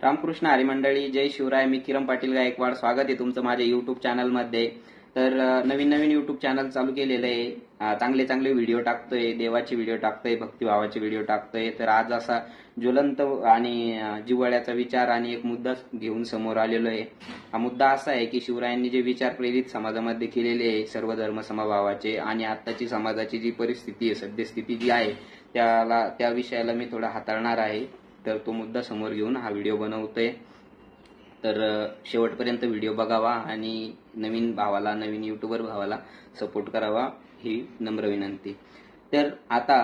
रामकृष्ण हरी मंडळी, जय शिवराय. मी किरण पाटील गायकवाड. स्वागत आहे तुमचं माझ्या युट्यूब चॅनलमध्ये. तर नवीन नवीन युट्यूब चॅनल चालू केलेलं आहे. चांगले चांगले व्हिडिओ टाकतोय, देवाचे व्हिडिओ टाकतोय, भक्तिभावाचे व्हिडिओ टाकतोय. तर आज असा ज्वलंत आणि जिव्हाळ्याचा विचार आणि एक मुद्दा घेऊन समोर आलेलो आहे. हा मुद्दा असा आहे की शिवरायांनी जे विचार प्रेरित समाजामध्ये केलेले आहे सर्व धर्म समभावाचे, आणि आताची समाजाची जी परिस्थिती आहे, सद्यस्थिती जी आहे, त्या विषयाला मी थोडा हाताळणार आहे. तर तो मुद्दा समोर घेऊन हा व्हिडिओ बनवतोय. तर शेवटपर्यंत व्हिडिओ बघावा आणि नवीन भावाला, नवीन युट्यूबर भावाला सपोर्ट करावा, ही नम्र विनंती. तर आता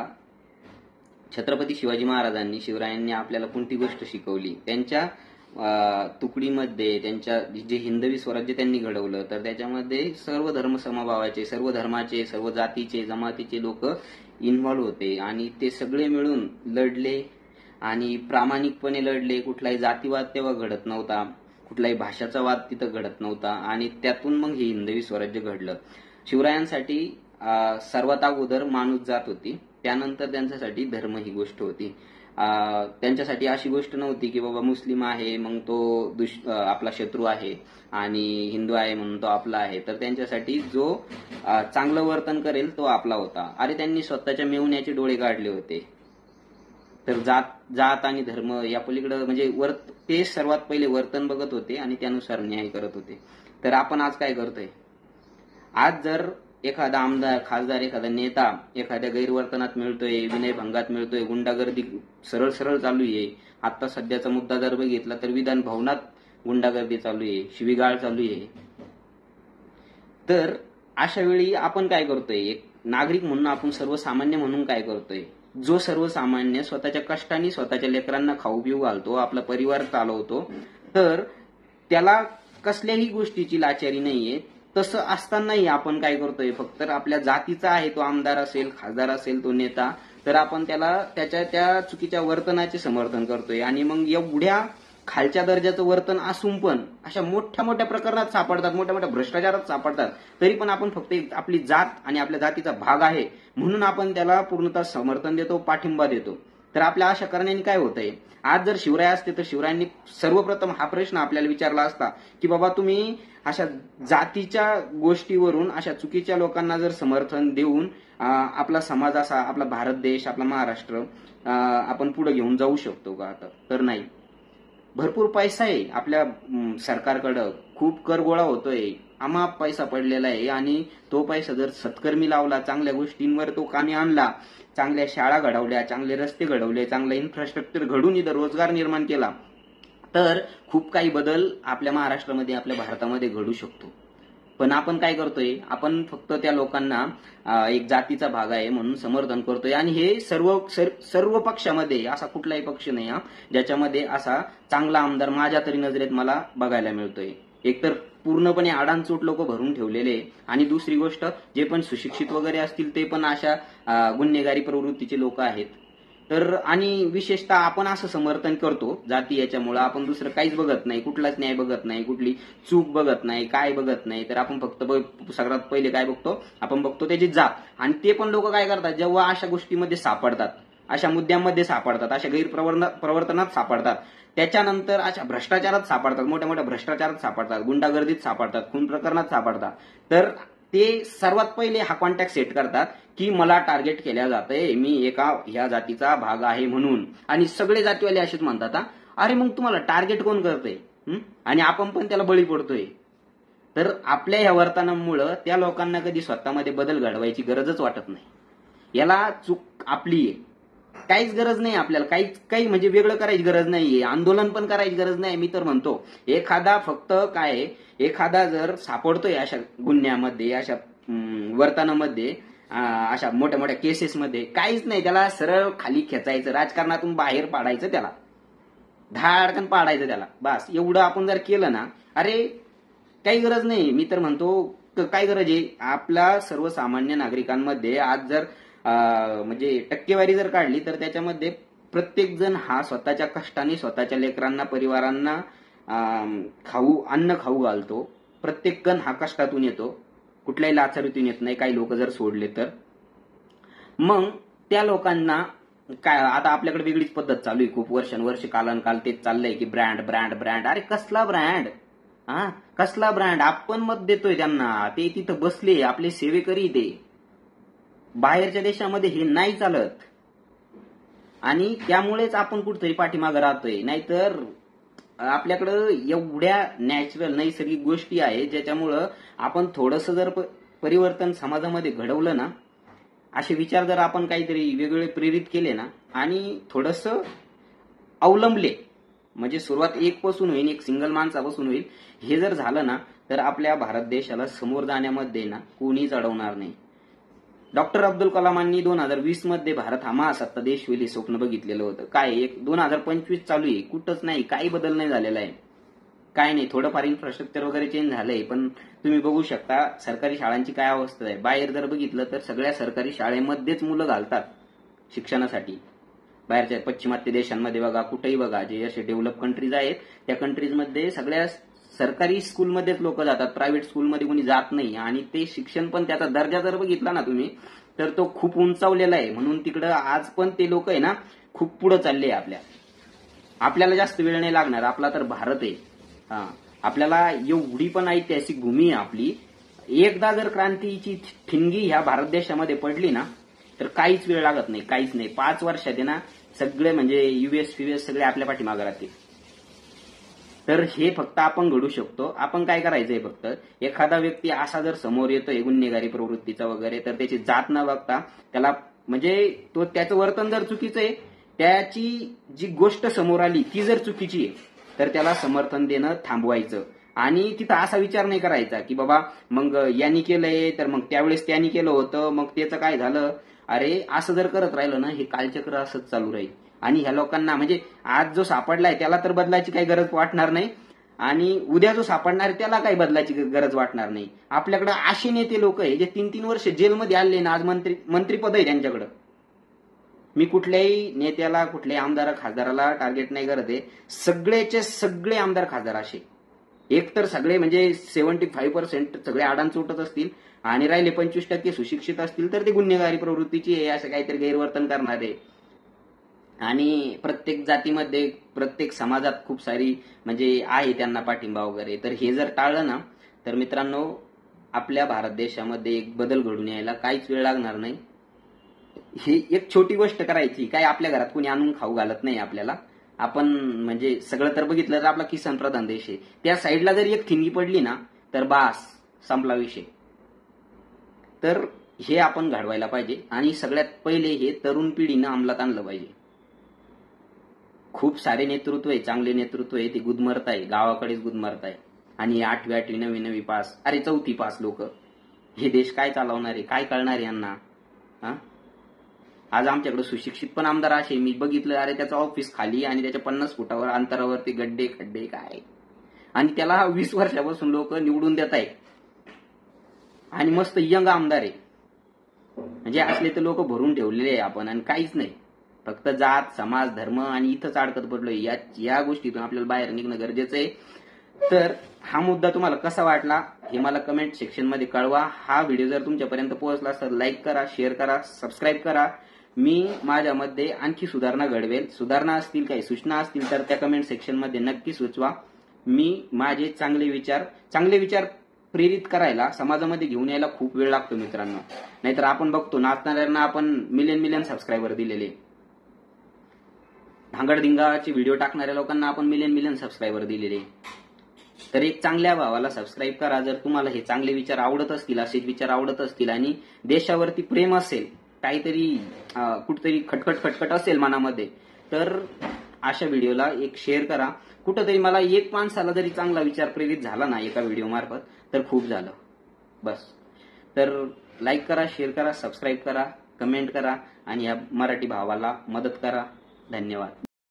छत्रपती शिवाजी महाराजांनी, शिवरायांनी आपल्याला कोणती गोष्ट शिकवली? त्यांच्या तुकडीमध्ये, त्यांच्या जे हिंदवी स्वराज्य त्यांनी घडवलं, तर त्याच्यामध्ये सर्व धर्म समभावाचे, सर्व धर्माचे, सर्व जातीचे, जमातीचे लोक इन्व्हॉल्व्ह होते आणि ते सगळे मिळून लढले आणि प्रामाणिकपणे लढले. कुठलाही जातीवाद तेव्हा घडत नव्हता, कुठलाही भाषाचा वाद तिथं घडत नव्हता, आणि त्यातून मग हे हिंदवी स्वराज्य घडलं. शिवरायांसाठी सर्वात अगोदर माणूस जात होती, त्यानंतर त्यांच्यासाठी धर्म ही गोष्ट होती. त्यांच्यासाठी अशी गोष्ट नव्हती की बाबा मुस्लिम आहे मग तो आपला शत्रू आहे आणि हिंदू आहे म्हणून तो आपला आहे. तर त्यांच्यासाठी जो चांगलं वर्तन करेल तो आपला होता. अरे त्यांनी स्वतःच्या मेवण्याचे डोळे काढले होते. तर जात आणि धर्म या पलीकडे म्हणजे ते सर्वात पहिले वर्तन बघत होते आणि त्यानुसार न्याय करत होते. तर आपण आज काय करतोय? आज जर एखादा आमदार, खासदार, एखादा नेता एखाद्या गैरवर्तनात मिळतोय, विनयभंगात मिळतोय, गुंडागर्दी सरळ सरळ चालू आहे. आता सध्याचा मुद्दा जर बघितला तर विधान भवनात गुंडागर्दी चालू आहे, शिवीगाळ चालू आहे. तर अशा वेळी आपण काय करतोय? एक नागरिक म्हणून, आपण सर्वसामान्य म्हणून काय करतोय? जो सर्वसामान्य स्वतःच्या कष्टाने स्वतःच्या लेकरांना खाऊ पिऊ घालतो, आपला परिवार चालवतो, तर त्याला कसल्याही गोष्टीची लाचारी नाहीये. तसं असतानाही आपण काय करतोय? फक्त आपल्या जातीचा आहे तो आमदार असेल, खासदार असेल, तो नेता, तर आपण त्याला त्याच्या त्या चुकीच्या वर्तनाचे समर्थन करतोय. आणि मग एवढ्या खालच्या दर्जाचं वर्तन असून पण अशा मोठ्या मोठ्या प्रकरणात सापडतात, मोठ्या मोठ्या भ्रष्टाचारात सापडतात, तरी पण आपण फक्त आपली जात आणि आपल्या जातीचा भाग आहे म्हणून आपण त्याला पूर्णतः समर्थन देतो, पाठिंबा देतो. तर आपल्या अशा करण्याने काय होतंय? आज जर शिवराय असते तर शिवरायांनी सर्वप्रथम हा प्रश्न आपल्याला विचारला असता की बाबा तुम्ही अशा जातीच्या गोष्टीवरून अशा चुकीच्या लोकांना जर समर्थन देऊन आपला समाज असा, आपला भारत देश, आपला महाराष्ट्र आपण पुढे घेऊन जाऊ शकतो का? आता तर नाही. भरपूर पैसा आहे आपल्या सरकारकडं, खूप कर गोळा होतोय, अमाप पैसा पडलेला आहे, आणि तो पैसा जर सत्कर्मी लावला, चांगल्या गोष्टींवर तो कामी आणला, चांगल्या शाळा घडवल्या, चांगले रस्ते घडवले, चांगलं इन्फ्रास्ट्रक्चर घडून इथं रोजगार निर्माण केला, तर खूप काही बदल आपल्या महाराष्ट्रामध्ये, आपल्या भारतामध्ये घडू शकतो. पण आपण काय करतोय? आपण फक्त त्या लोकांना एक जातीचा भाग आहे म्हणून समर्थन करतोय. आणि हे सर्व पक्षामध्ये असा कुठलाही पक्ष नाही ज्याच्यामध्ये असा चांगला आमदार माझ्या तरी नजरेत मला बघायला मिळतोय. एकतर पूर्णपणे आडांचोट लोक भरून ठेवलेले, आणि दुसरी गोष्ट जे पण सुशिक्षित वगैरे असतील ते पण अशा गुन्हेगारी प्रवृत्तीचे लोक आहेत. तर आणि विशेषतः आपण असं समर्थन करतो जाती याच्यामुळे, आपण दुसरं काहीच बघत नाही, कुठलाच न्याय बघत नाही, कुठली चूक बघत नाही, काय बघत नाही. तर आपण फक्त सगळ्यात पहिले काय बघतो? आपण बघतो त्याची जात. आणि ते पण लोक काय करतात? जेव्हा अशा गोष्टीमध्ये सापडतात, अशा मुद्द्यांमध्ये सापडतात, अशा गैरप्रवर्तनात सापडतात, त्याच्यानंतर अशा भ्रष्टाचारात सापडतात, मोठ्या मोठ्या भ्रष्टाचारात सापडतात, गुंडागर्दीत सापडतात, खून प्रकरणात सापडतात, तर ते सर्वात पहिले हा कॉन्टॅक्ट सेट करतात की मला टार्गेट केल्या जातंय, मी एका ह्या जातीचा भाग आहे म्हणून. आणि सगळे जातीवाले असेच म्हणतात, अरे मग तुम्हाला टार्गेट कोण करतंय? आणि आपण पण त्याला बळी पडतोय. तर आपल्या ह्या वर्तनामुळं त्या लोकांना कधी स्वतःमध्ये बदल घडवायची गरजच वाटत नाही. याला चूक आपली आहे, काहीच गरज नाही आपल्याला, काही म्हणजे वेगळं करायची गरज नाहीये, आंदोलन पण करायची गरज नाही. मी तर म्हणतो एखादा फक्त काय, एखादा जर सापडतोय अशा गुन्ह्यामध्ये, अशा वर्तनामध्ये, अशा मोठ्या मोठ्या केसेसमध्ये, काहीच नाही, त्याला सरळ खाली खेचायचं, राजकारणातून बाहेर पाडायचं, त्याला धाडकन पाडायचं त्याला, बस. एवढं आपण जर केलं ना, अरे काही गरज नाही. मी तर म्हणतो काय गरज आहे? आपल्या सर्वसामान्य नागरिकांमध्ये आज जर म्हणजे टक्केवारी जर काढली तर त्याच्यामध्ये प्रत्येक जण हा स्वतःच्या कष्टाने स्वतःच्या लेकरांना, परिवारांना अन्न खाऊ घालतो. प्रत्येक जण हा कष्टातून येतो, कुठल्याही लाचारीतून येत नाही, काही लोक जर सोडले तर. मग त्या लोकांना काय आता आपल्याकडे वेगळीच पद्धत चालू आहे, खूप वर्षानुवर्ष कालांकाल तेच चाललंय की ब्रँड ब्रँड ब्रँड. अरे कसला ब्रँड? हा, कसला ब्रँड? आपण मत देतोय त्यांना, ते तिथं बसले आपले सेवेकरी. ते बाहेरच्या देशामध्ये हे नाही चालत आणि त्यामुळेच आपण कुठेतरी पाठीमागे राहतोय. नाहीतर आपल्याकडं एवढ्या नॅचरल नैसर्गिक गोष्टी आहेत ज्याच्यामुळं आपण थोडंसं जर परिवर्तन समाजामध्ये घडवलं ना, असे विचार जर आपण काहीतरी वेगवेगळे प्रेरित केले ना आणि थोडंसं अवलंबले, म्हणजे सुरुवात एक पासून होईल, एक सिंगल माणसापासून होईल. हे जर झालं ना तर आपल्या भारत देशाला समोर जाण्यामध्ये ना कोणीच अडवणार नाही. डॉक्टर अब्दुल कलामांनी 2020 मध्ये भारत हा महासत्ता देश होईल हे स्वप्न बघितलेलं होतं. काय 2025 चालू आहे, कुठंच नाही, काही बदल नाही झालेला आहे. काय नाही, थोडंफार इन्फ्रास्ट्रक्चर वगैरे चेंज झालंय, पण तुम्ही बघू शकता सरकारी शाळांची काय अवस्था आहे. बाहेर जर बघितलं तर सगळ्या सरकारी शाळेमध्येच मुलं घालतात शिक्षणासाठी. बाहेरच्या पश्चिमात्य देशांमध्ये बघा, कुठेही बघा, जे असे डेव्हलप कंट्रीज आहेत त्या कंट्रीजमध्ये सगळ्या सरकारी स्कूलमध्येच लोक जातात, प्रायव्हेट स्कूलमध्ये कोणी जात नाही. आणि ते शिक्षण पण त्याचा दर्जा जर बघितला ना तुम्ही तर तो खूप उंचावलेला आहे. म्हणून तिकडं आज पण ते लोक आहे ना खूप पुढे चालले. आपल्याला जास्त वेळ नाही लागणार, आपला तर भारत आहे. आपल्याला एवढी पण ऐतिहासिक भूमी आहे आपली. एकदा जर क्रांतीची ठिणगी ह्या भारत देशामध्ये पडली ना तर काहीच वेळ लागत नाही, काहीच नाही. 5 वर्षात आहे ना सगळे म्हणजे युएस सगळे आपल्या पाठीमागे राहतील. तर हे फक्त आपण घडू शकतो. आपण काय करायचंय, फक्त एखादा व्यक्ती असा जर समोर येतोय गुन्हेगारी प्रवृत्तीचा वगैरे, तर त्याची जात न बघता त्याला म्हणजे तो त्याचं वर्तन जर चुकीचं आहे, त्याची जी गोष्ट समोर आली ती जर चुकीची आहे तर त्याला समर्थन देणं थांबवायचं. आणि तिथं असा विचार नाही करायचा की बाबा मग यांनी केलंय तर मग त्यावेळेस त्यांनी केलं होतं मग त्याचं काय झालं. अरे असं जर करत राहिलं ना हे कालचक्र असंच चालू राहील. आणि ह्या लोकांना म्हणजे आज जो सापडलाय त्याला तर बदलायची काही गरज वाटणार नाही आणि उद्या जो सापडणार आहे त्याला काही बदलायची गरज वाटणार नाही. आपल्याकडे असे नेते लोक आहे जे 3-3 वर्ष जेलमध्ये आले ना, आज मंत्रीपद आहे त्यांच्याकडे. मी कुठल्याही नेत्याला, कुठल्याही आमदार खासदाराला टार्गेट नाही करत आहे. सगळेचे सगळे आमदार खासदार असे एक तर सगळे म्हणजे 75% सगळे आडांचोटच असतील आणि राहिले 25% सुशिक्षित असतील तर ते गुन्हेगारी प्रवृत्तीची आहे, असं काहीतरी गैरवर्तन करणारे. आणि प्रत्येक जातीमध्ये, प्रत्येक समाजात खूप सारी म्हणजे आहे त्यांना पाठिंबा वगैरे. तर हे जर टाळलं ना तर मित्रांनो आपल्या भारत देशामध्ये एक बदल घडून यायला काहीच वेळ लागणार नाही. ही एक छोटी गोष्ट करायची, काय आपल्या घरात कोणी आणून खाऊ घालत नाही आपल्याला. आपण म्हणजे सगळं तर बघितलं तर आपला किसान प्रधान देश आहे. त्या साईडला जर एक ठिणगी पडली ना तर बास संपला विषय. तर हे आपण घडवायला पाहिजे आणि सगळ्यात पहिले हे तरुण पिढीनं अंमलात आणलं पाहिजे. खूप सारे नेतृत्व आहे, चांगले नेतृत्व आहे, ते गुदमरत आहे, गावाकडेच गुदमरत आहे. आणि 8वी 8वी 9वी पास, अरे 4थी पास लोक हे देश काय चालवणार आहे, काय कळणार आहे यांना. आज आमच्याकडे सुशिक्षित पण आमदार असे मी बघितलं, अरे त्याचं ऑफिस खाली आणि त्याच्या 50 फुटावर अंतरावरती गड्डे खड्डे काय, आणि त्याला 20 वर्षापासून लोक निवडून देत आहेत आणि मस्त यंग आमदार आहे. म्हणजे असले तर लोक भरून ठेवलेले आहे आपण आणि काहीच नाही, फक्त जात समाज धर्म आणि इथंच अडकत पडलोय. या गोष्टीतून आपल्याला बाहेर निघणं गरजेचं आहे. तर हा मुद्दा तुम्हाला कसा वाटला हे मला कमेंट सेक्शन मध्ये कळवा. हा व्हिडिओ जर तुमच्यापर्यंत पोहोचला तर लाईक करा, शेअर करा, सबस्क्राईब करा. मी माझ्यामध्ये आणखी सुधारणा घडवेल. सुधारणा असतील, काही सूचना असतील तर त्या कमेंट सेक्शन मध्ये नक्की सुचवा. मी माझे चांगले विचार प्रेरित करायला, समाजामध्ये घेऊन यायला खूप वेळ लागतो मित्रांनो. नाहीतर आपण बघतो नाचणाऱ्यांना आपण मिलियन सबस्क्रायबर दिलेले, धांगडधिंगाचे व्हिडिओ टाकणाऱ्या लोकांना आपण मिलियन सबस्क्रायबर दिलेले. तर एक चांगल्या भावाला सबस्क्राईब करा जर तुम्हाला हे चांगले विचार आवडत असतील, असेच विचार आवडत असतील आणि देशावरती प्रेम असेल, काहीतरी कुठतरी खटखट असेल मनामध्ये, तर अशा व्हिडिओला एक शेअर करा. कुठंतरी मला एक माणसाला जरी चांगला विचार प्रेरित झाला ना एका व्हिडिओ मार्फत तर खूप झालं बस. तर लाईक करा, शेअर करा, सबस्क्राईब करा, कमेंट करा आणि या मराठी भावाला मदत करा. धन्यवाद.